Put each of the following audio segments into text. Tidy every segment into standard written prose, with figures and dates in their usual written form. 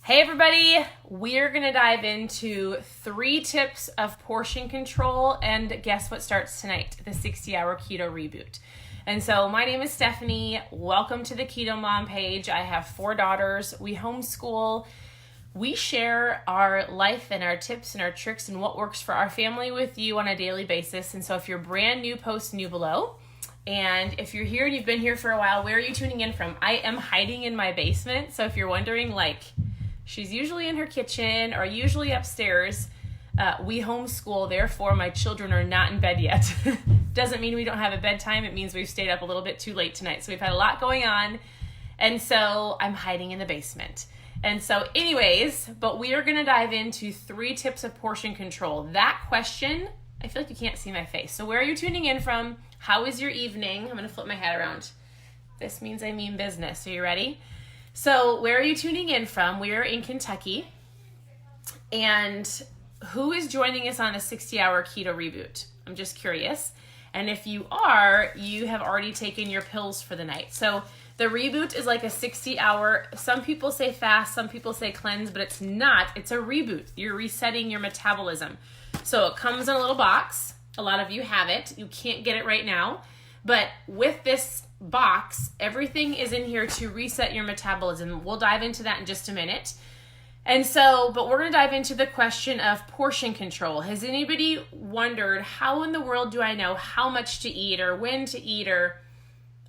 Hey everybody, we're going to dive into 3 tips of portion control, and guess what starts tonight? The 60-hour keto reboot. And so my name is Stephanie. Welcome to the Keto Mom page. I have 4 daughters. We homeschool. We share our life and our tips and our tricks and what works for our family with you on a daily basis. And so if you're brand new, post new below. And if you're here and you've been here for a while, where are you tuning in from? I am hiding in my basement. So if you're wondering, she's usually in her kitchen or usually upstairs. We homeschool, therefore my children are not in bed yet. Doesn't mean we don't have a bedtime. It means we've stayed up a little bit too late tonight. So we've had a lot going on. And so I'm hiding in the basement. And so anyways, but we are going to dive into 3 tips of portion control. That question, I feel like you can't see my face. So where are you tuning in from? How is your evening? I'm going to flip my hat around. This means I mean business. Are you ready? So where are you tuning in from? We're in Kentucky. And who is joining us on a 60-hour keto reboot? I'm just curious. And if you are, you have already taken your pills for the night. So the reboot is like a 60-hour, some people say fast, some people say cleanse, but it's not. It's a reboot. You're resetting your metabolism. So it comes in a little box. A lot of you have it. You can't get it right now. But with this box, everything is in here to reset your metabolism. We'll dive into that in just a minute. And so, but we're going to dive into the question of portion control. Has anybody wondered, how in the world do I know how much to eat or when to eat, or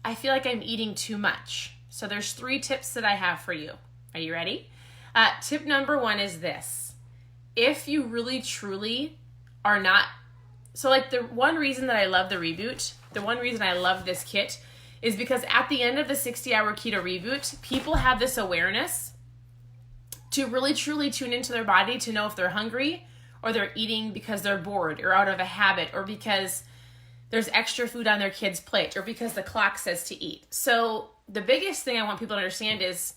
I feel like I'm eating too much? So there's 3 tips that I have for you. Are you ready? Tip number 1 is this. If you really truly are not, so the one reason that I love the reboot, the one reason I love this kit is because at the end of the 60-hour keto reboot, people have this awareness to really truly tune into their body to know if they're hungry or they're eating because they're bored or out of a habit or because there's extra food on their kid's plate or because the clock says to eat. So the biggest thing I want people to understand is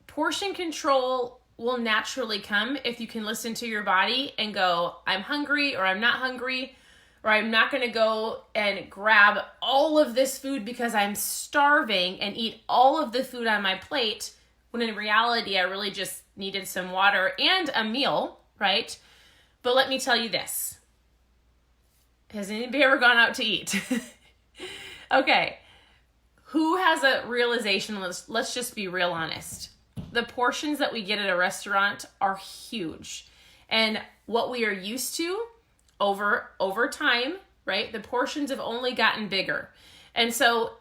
portion control will naturally come if you can listen to your body and go, I'm hungry or I'm not hungry, or I'm not going to go and grab all of this food because I'm starving and eat all of the food on my plate, when in reality, I really just needed some water and a meal, right? But let me tell you this. Has anybody ever gone out to eat? Okay. Who has a realization? Let's just be real honest. The portions that we get at a restaurant are huge. And what we are used to over time, right? The portions have only gotten bigger. And so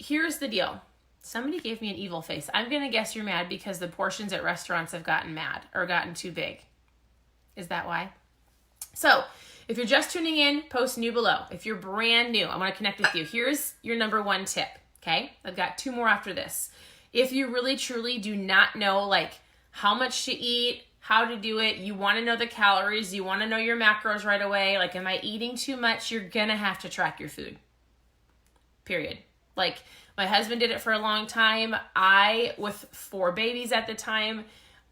here's the deal. Somebody gave me an evil face. I'm going to guess you're mad because the portions at restaurants have gotten mad or gotten too big. Is that why? So if you're just tuning in, post new below. If you're brand new, I want to connect with you. Here's your number 1 tip. Okay. I've got 2 more after this. If you really truly do not know how much to eat, how to do it, you want to know the calories, you want to know your macros right away. Am I eating too much? You're going to have to track your food. Period. My husband did it for a long time. With 4 babies at the time,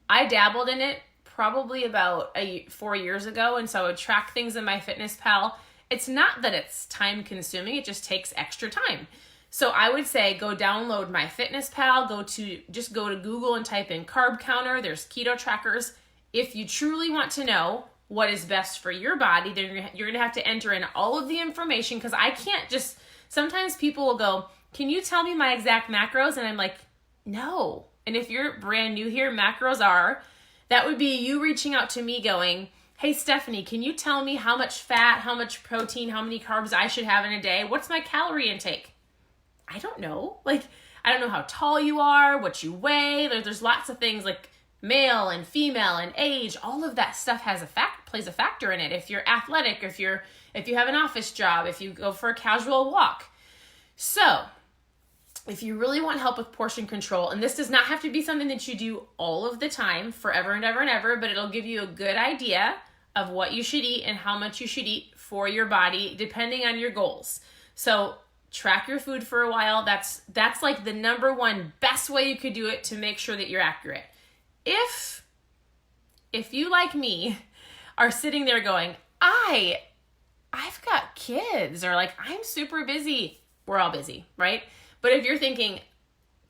I dabbled in it probably about 4 years ago. And so I would track things in my FitnessPal. It's not that it's time consuming. It just takes extra time. So I would say go download my FitnessPal, just go to Google and type in carb counter. There's keto trackers. If you truly want to know what is best for your body, then you're going to have to enter in all of the information, because I can't just, sometimes people will go, can you tell me my exact macros? And I'm like, no. And if you're brand new here, macros that would be you reaching out to me going, hey, Stephanie, can you tell me how much fat, how much protein, how many carbs I should have in a day? What's my calorie intake? I don't know. I don't know how tall you are, what you weigh. There's lots of things male and female and age. All of that stuff plays a factor in it. If you're athletic, if you have an office job, if you go for a casual walk. So if you really want help with portion control, and this does not have to be something that you do all of the time, forever and ever and ever, but it'll give you a good idea of what you should eat and how much you should eat for your body, depending on your goals. So track your food for a while. That's the number 1 best way you could do it to make sure that you're accurate. If you, like me, are sitting there going, I've got kids, or I'm super busy. We're all busy, right? But if you're thinking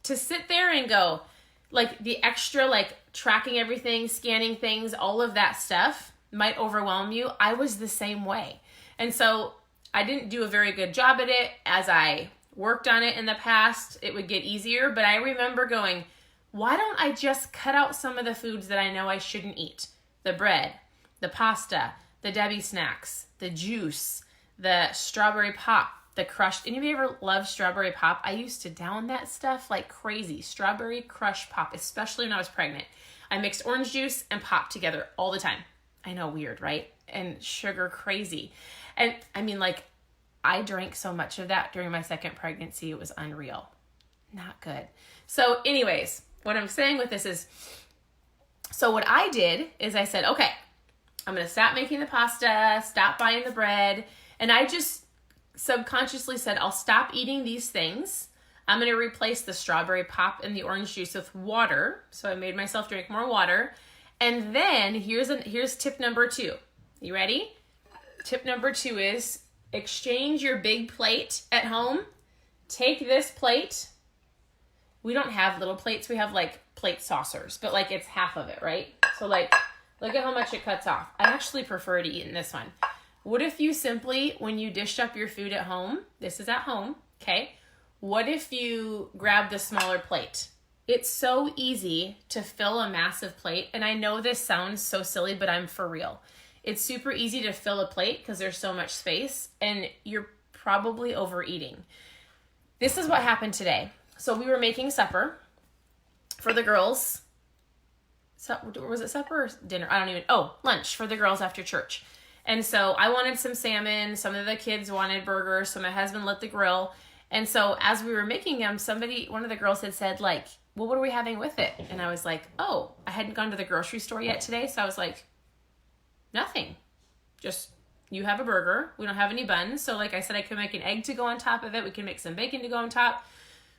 to sit there and go, like the extra, like tracking everything, scanning things, all of that stuff might overwhelm you. I was the same way. And so I didn't do a very good job at it. As I worked on it in the past, it would get easier. But I remember going, why don't I just cut out some of the foods that I know I shouldn't eat? The bread, the pasta, the Debbie snacks, the juice, the strawberry pop, the crushed. Anybody ever love strawberry pop? I used to down that stuff like crazy. Strawberry crush pop, especially when I was pregnant. I mixed orange juice and pop together all the time. I know, weird, right? And sugar crazy. And I mean, like, I drank so much of that during my second pregnancy. It was unreal. Not good. So anyways, what I'm saying with this is, so what I did is I said, okay, I'm going to stop making the pasta, stop buying the bread. And I just subconsciously said, I'll stop eating these things. I'm going to replace the strawberry pop and the orange juice with water. So I made myself drink more water. And then here's tip number 2. You ready? Tip number 2 is exchange your big plate at home. Take this plate. We don't have little plates. We have like plate saucers, but like it's half of it, right? So like, look at how much it cuts off. I actually prefer to eat in this one. What if you simply, when you dished up your food at home, this is at home, okay? What if you grab the smaller plate? It's so easy to fill a massive plate. And I know this sounds so silly, but I'm for real. It's super easy to fill a plate because there's so much space and you're probably overeating. This is what happened today. So we were making supper for the girls. So, was it supper or dinner? Lunch for the girls after church. And so I wanted some salmon. Some of the kids wanted burgers. So my husband lit the grill. And so as we were making them, one of the girls had said like, well, what are we having with it? And I was like, oh, I hadn't gone to the grocery store yet today. So I was like, nothing. Just, you have a burger. We don't have any buns. So like I said, I could make an egg to go on top of it. We can make some bacon to go on top.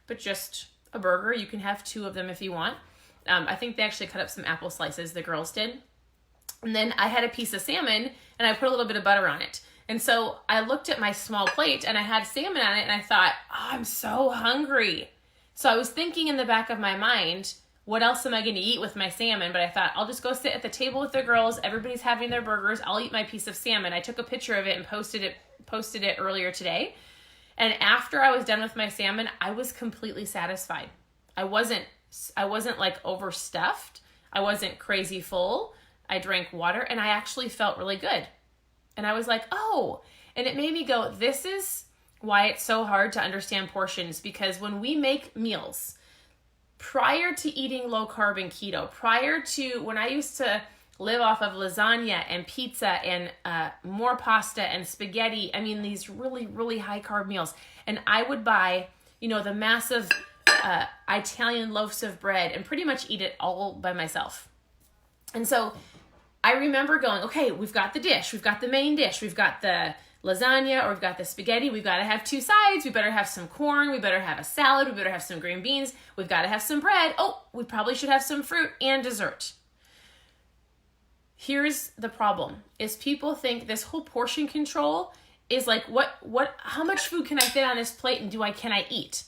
But just a burger. You can have 2 of them if you want. I think they actually cut up some apple slices, the girls did. And then I had a piece of salmon and I put a little bit of butter on it. And so I looked at my small plate and I had salmon on it and I thought, oh, I'm so hungry. So I was thinking in the back of my mind, what else am I going to eat with my salmon? But I thought, I'll just go sit at the table with the girls. Everybody's having their burgers. I'll eat my piece of salmon. I took a picture of it and posted it earlier today. And after I was done with my salmon, I was completely satisfied. I wasn't like overstuffed. I wasn't crazy full. I drank water and I actually felt really good. And I was like, oh, and it made me go, this is why it's so hard to understand portions, because when we make meals, prior to eating low carb and keto, prior to when I used to live off of lasagna and pizza and more pasta and spaghetti, I mean, these really, really high carb meals. And I would buy, the massive Italian loaves of bread and pretty much eat it all by myself. And so I remember going, okay, we've got the dish, we've got the main dish, we've got the lasagna or we've got the spaghetti, we've got to have 2 sides, we better have some corn, we better have a salad, we better have some green beans, we've got to have some bread, oh, we probably should have some fruit and dessert. Here's the problem, is people think this whole portion control is like, how much food can I fit on this plate and can I eat?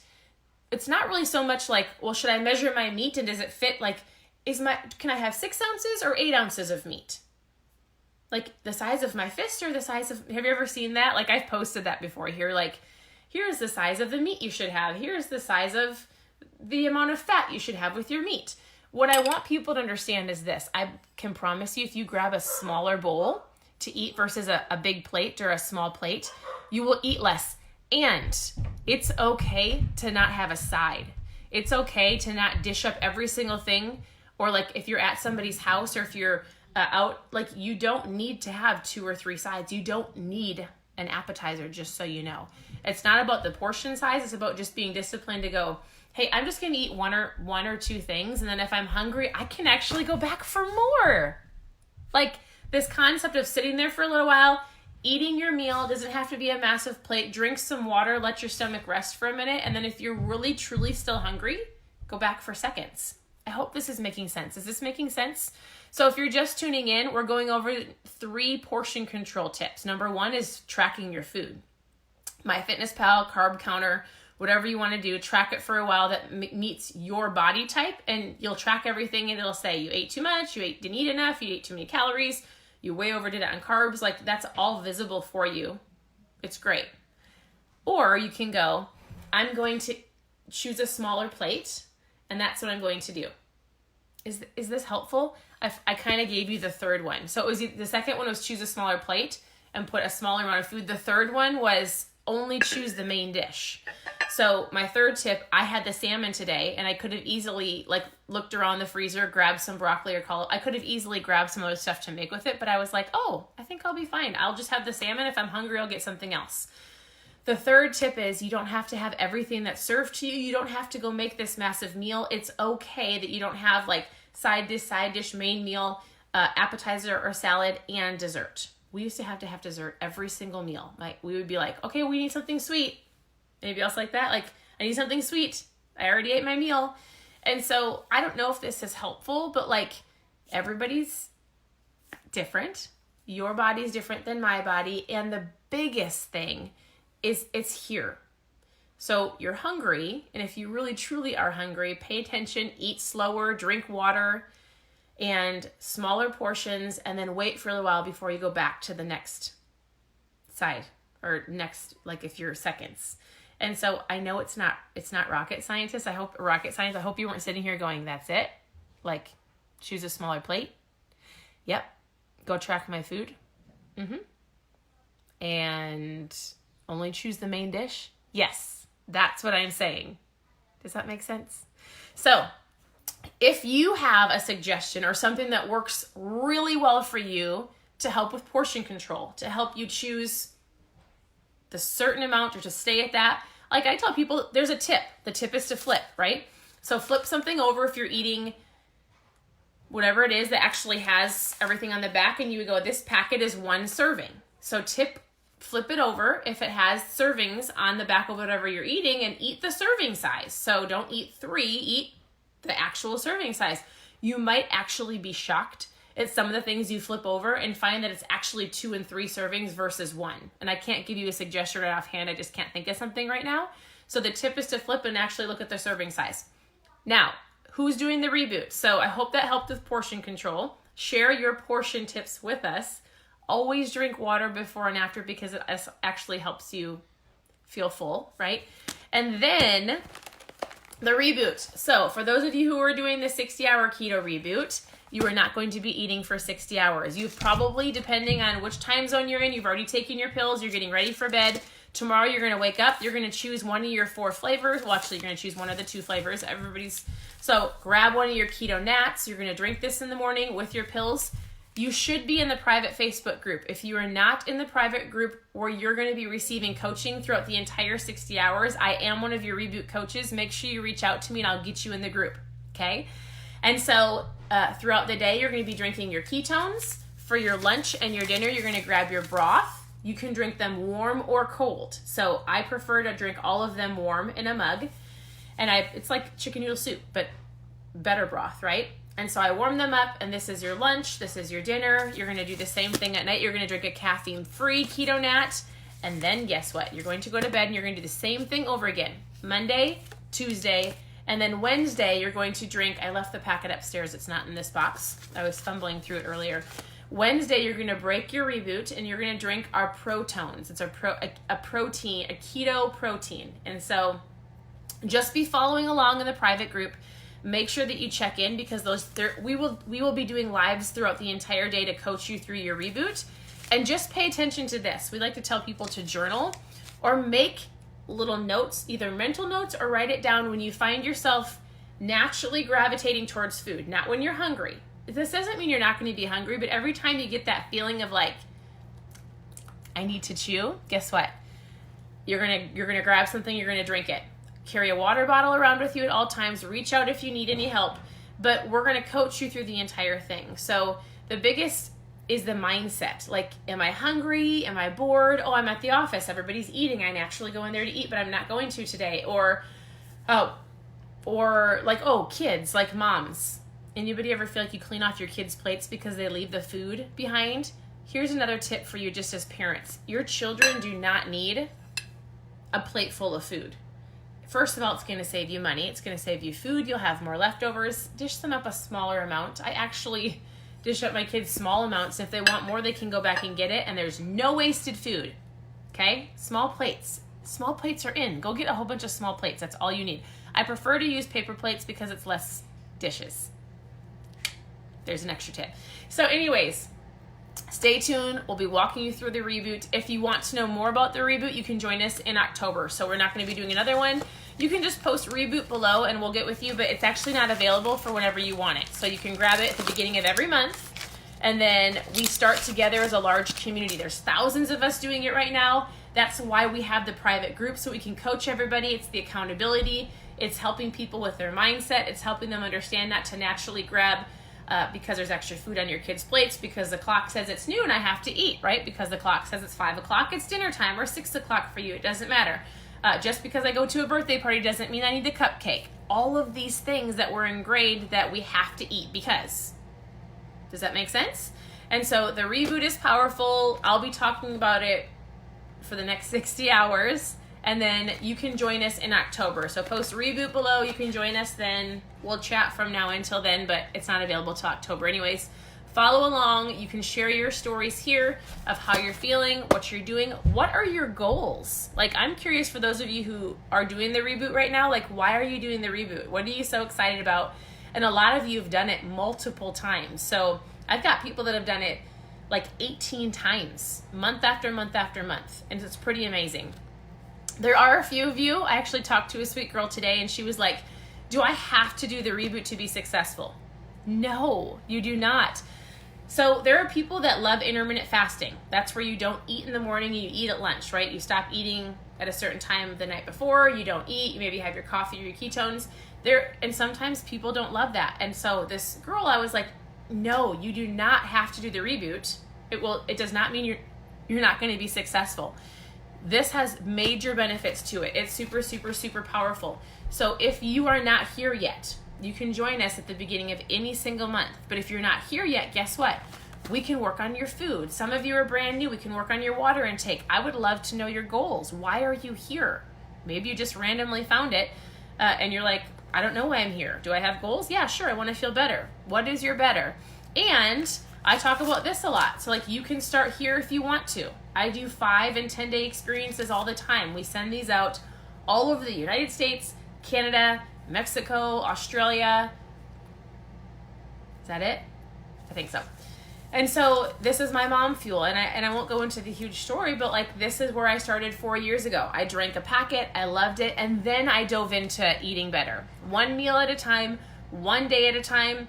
It's not really so much like, well, should I measure my meat and does it fit, like, can I have 6 ounces or 8 ounces of meat? Like the size of my fist or the size of, have you ever seen that? Like I've posted that before here, like, here's the size of the meat you should have. Here's the size of the amount of fat you should have with your meat. What I want people to understand is this. I can promise you, if you grab a smaller bowl to eat versus a big plate or a small plate, you will eat less. And it's okay to not have a side. It's okay to not dish up every single thing. Or like if you're at somebody's house or if you're out, like you don't need to have 2 or 3 sides. You don't need an appetizer, just so you know. It's not about the portion size. It's about just being disciplined to go, hey, I'm just going to eat one or 2 things. And then if I'm hungry, I can actually go back for more. Like this concept of sitting there for a little while, eating your meal doesn't have to be a massive plate. Drink some water, let your stomach rest for a minute. And then if you're really, truly still hungry, go back for seconds. I hope this is making sense. Is this making sense? So if you're just tuning in, we're going over 3 portion control tips. Number 1 is tracking your food. MyFitnessPal, carb counter, whatever you want to do. Track it for a while that meets your body type, and you'll track everything, and it'll say you ate too much, didn't eat enough, you ate too many calories, you way overdid it on carbs. Like, that's all visible for you. It's great. Or you can go, I'm going to choose a smaller plate, and that's what I'm going to do. Is this helpful? I kind of gave you the third one. So it was, the second one was choose a smaller plate and put a smaller amount of food. The third one was only choose the main dish. So my third tip, I had the salmon today, and I could have easily looked around the freezer, grabbed some broccoli or cauliflower. I could have easily grabbed some other stuff to make with it, but I was like, oh, I think I'll be fine. I'll just have the salmon. If I'm hungry, I'll get something else. The third tip is you don't have to have everything that's served to you. You don't have to go make this massive meal. It's okay that you don't have side dish, main meal, appetizer or salad, and dessert. We used to have dessert every single meal. We would be like, okay, we need something sweet. Anybody else like that? I need something sweet. I already ate my meal. And so I don't know if this is helpful, but everybody's different. Your body's different than my body. And the biggest thing is it's here. So you're hungry, and if you really truly are hungry, pay attention, eat slower, drink water, and smaller portions, and then wait for a little while before you go back to the next side, or next, if you're seconds. And so I know it's not rocket science. I hope you weren't sitting here going, that's it. Choose a smaller plate. Yep. Go track my food. And only choose the main dish. Yes, that's what I'm saying. Does that make sense? So if you have a suggestion or something that works really well for you to help with portion control, to help you choose the certain amount or to stay at that, I tell people, there's a tip. The tip is to flip, right? So flip something over if you're eating whatever it is that actually has everything on the back, and you would go, this packet is 1 serving. So flip it over if it has servings on the back of whatever you're eating, and eat the serving size. So don't eat 3, eat the actual serving size. You might actually be shocked at some of the things you flip over and find that it's actually 2 and 3 servings versus 1. And I can't give you a suggestion right offhand. I just can't think of something right now. So the tip is to flip and actually look at the serving size. Now, who's doing the reboot? So I hope that helped with portion control. Share your portion tips with us. Always drink water before and after, because it actually helps you feel full, right? And then the reboot. So for those of you who are doing the 60-hour keto reboot, you are not going to be eating for 60 hours. You've probably, depending on which time zone you're in, you've already taken your pills, you're getting ready for bed. Tomorrow you're going to wake up, you're going to choose one of your 4 flavors. Well, actually, you're going to choose one of the 2 flavors. So grab one of your keto nats. You're going to drink this in the morning with your pills. You should be in the private Facebook group. If you are not in the private group where you're going to be receiving coaching throughout the entire 60 hours, I am one of your reboot coaches. Make sure you reach out to me and I'll get you in the group, okay? And so throughout the day, you're going to be drinking your ketones. For your lunch and your dinner, you're going to grab your broth. You can drink them warm or cold. So I prefer to drink all of them warm in a mug. And it's like chicken noodle soup, but better broth, right? And so I warm them up, and this is your lunch, this is your dinner. You're going to do the same thing at night. You're going to drink a caffeine-free keto nat, and then guess what? You're going to go to bed, and you're going to do the same thing over again. Monday, Tuesday, and then Wednesday, you're going to drink, I left the packet upstairs. It's not in this box. I was fumbling through it earlier. Wednesday, you're going to break your reboot, and you're going to drink our Protones. It's a protein, a keto protein. And so just be following along in the private group. Make sure that you check in, because we will be doing lives throughout the entire day to coach you through your reboot. And just pay attention to this. We like to tell people to journal or make little notes, either mental notes or write it down when you find yourself naturally gravitating towards food, not when you're hungry. This doesn't mean you're not going to be hungry, but every time you get that feeling of I need to chew, guess what? You're gonna grab something, you're gonna drink it. Carry a water bottle around with you at all times. Reach out if you need any help. But we're going to coach you through the entire thing. So the biggest is the mindset. Am I hungry? Am I bored? Oh, I'm at the office. Everybody's eating. I naturally go in there to eat, but I'm not going to today. Or kids, moms. Anybody ever feel like you clean off your kids' plates because they leave the food behind? Here's another tip for you just as parents. Your children do not need a plate full of food. First of all, it's going to save you money. It's going to save you food. You'll have more leftovers. Dish them up a smaller amount. I actually dish up my kids small amounts. If they want more, they can go back and get it. And there's no wasted food. Okay? Small plates. Small plates are in. Go get a whole bunch of small plates. That's all you need. I prefer to use paper plates because it's less dishes. There's an extra tip. So anyways, stay tuned. We'll be walking you through the reboot. If you want to know more about the reboot, you can join us in October. So we're not going to be doing another one. You can just post reboot below and we'll get with you, but it's actually not available for whenever you want it. So you can grab it at the beginning of every month. And then we start together as a large community. There's thousands of us doing it right now. That's why we have the private group, so we can coach everybody. It's the accountability. It's helping people with their mindset. It's helping them understand not to naturally grab because there's extra food on your kids' plates, because the clock says it's noon, I have to eat, right? Because the clock says it's 5 o'clock, it's dinner time, or 6 o'clock for you. It doesn't matter. Just because I go to a birthday party doesn't mean I need a cupcake. All of these things that were ingrained that we have to eat because. Does that make sense? And so the reboot is powerful. I'll be talking about it for the next 60 hours. And then you can join us in October. So post reboot below. You can join us then. We'll chat from now until then, but it's not available till October anyways. Follow along. You can share your stories here of how you're feeling, what you're doing. What are your goals? Like, I'm curious for those of you who are doing the reboot right now, like, why are you doing the reboot? What are you so excited about? And a lot of you have done it multiple times. So I've got people that have done it like 18 times, month after month after month. And it's pretty amazing. There are a few of you. I actually talked to a sweet girl today and she was like, do I have to do the reboot to be successful? No, you do not. So there are people that love intermittent fasting. That's where you don't eat in the morning and you eat at lunch, right? You stop eating at a certain time the night before, you don't eat, you maybe have your coffee or your ketones. And sometimes people don't love that. And so this girl, I was like, no, you do not have to do the reboot. It does not mean you're not going to be successful. This has major benefits to it. It's super, super, super powerful. So if you are not here yet, you can join us at the beginning of any single month. But if you're not here yet, guess what? We can work on your food. Some of you are brand new. We can work on your water intake. I would love to know your goals. Why are you here? Maybe you just randomly found it and you're like, I don't know why I'm here. Do I have goals? Yeah, sure. I want to feel better. What is your better? And I talk about this a lot. So like, you can start here if you want to. I do 5 and 10 day experiences all the time. We send these out all over the United States, Canada, Mexico, Australia. Is that it? I think so. And so this is my mom fuel, and I won't go into the huge story, but like, this is where I started 4 years ago. I drank a packet, I loved it, and then I dove into eating better. 1 meal at a time, 1 day at a time,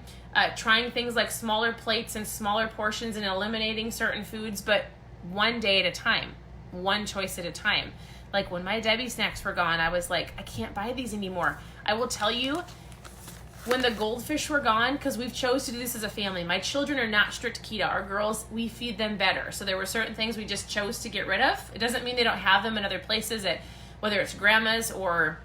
trying things like smaller plates and smaller portions and eliminating certain foods, but 1 day at a time, 1 choice at a time. Like when my Debbie snacks were gone, I was like, I can't buy these anymore. I will tell you, when the goldfish were gone, because we've chose to do this as a family, my children are not strict keto. Our girls, we feed them better. So there were certain things we just chose to get rid of. It doesn't mean they don't have them in other places, whether it's grandma's or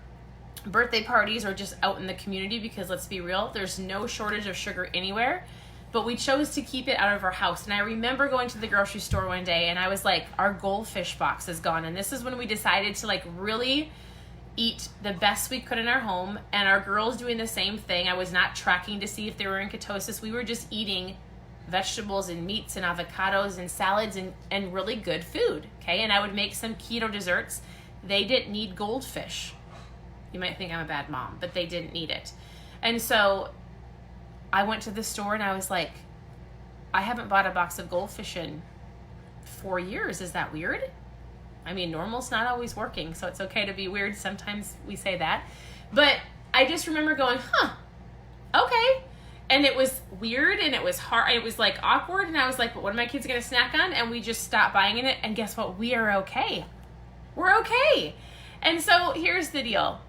birthday parties or just out in the community, because let's be real, there's no shortage of sugar anywhere. But we chose to keep it out of our house. And I remember going to the grocery store one day and I was like, our goldfish box is gone. And this is when we decided to like really eat the best we could in our home, and our girls doing the same thing. I was not tracking to see if they were in ketosis. We were just eating vegetables and meats and avocados and salads and really good food, okay? And I would make some keto desserts. They didn't need goldfish. You might think I'm a bad mom, but they didn't need it. And so I went to the store and I was like, I haven't bought a box of goldfish in 4 years. Is that weird? I mean, normal's not always working, so it's okay to be weird. Sometimes we say that. But I just remember going, okay. And it was weird and it was hard. It was like awkward. And I was like, but what are my kids going to snack on? And we just stopped buying it. And guess what? We are okay. We're okay. And so here's the deal.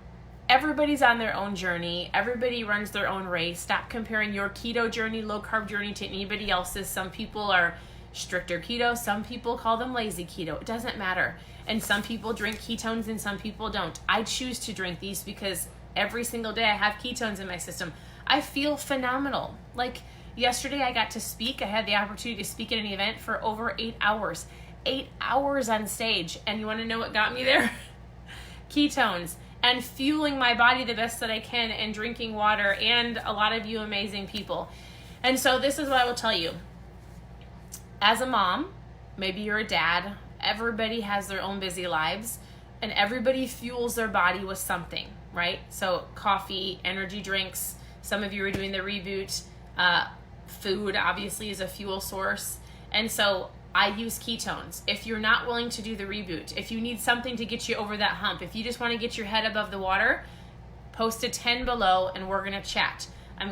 Everybody's on their own journey. Everybody runs their own race. Stop comparing your keto journey, low carb journey to anybody else's. Some people are stricter keto. Some people call them lazy keto. It doesn't matter. And some people drink ketones and some people don't. I choose to drink these because every single day I have ketones in my system. I feel phenomenal. Like yesterday I got to speak. I had the opportunity to speak at an event for over 8 hours. 8 hours on stage. And you want to know what got me there? Ketones. and fueling my body the best that I can and drinking water, and a lot of you amazing people. And so this is what I will tell you. As a mom, maybe you're a dad, everybody has their own busy lives, and everybody fuels their body with something, right? So coffee, energy drinks, some of you are doing the Reboot. Food obviously is a fuel source. And so I use ketones. If you're not willing to do the Reboot, if you need something to get you over that hump, if you just want to get your head above the water, post a 10 below and we're going to chat. I'm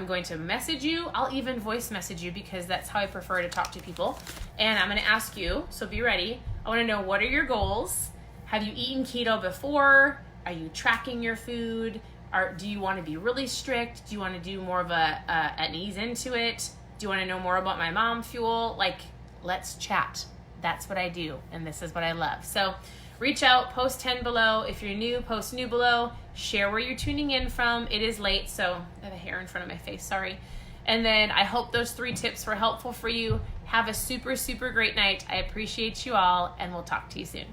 going to message you. I'll even voice message you because that's how I prefer to talk to people. And I'm going to ask you, so be ready. I want to know, what are your goals? Have you eaten keto before? Are you tracking your food? Do you want to be really strict? Do you want to do more of an ease into it? Do you want to know more about my mom fuel? Like, let's chat. That's what I do, and this is what I love. So reach out, post 10 below. If you're new, post new below. Share where you're tuning in from. It is late, so I have a hair in front of my face, sorry. And then I hope those 3 tips were helpful for you. Have a super, super great night. I appreciate you all, and we'll talk to you soon.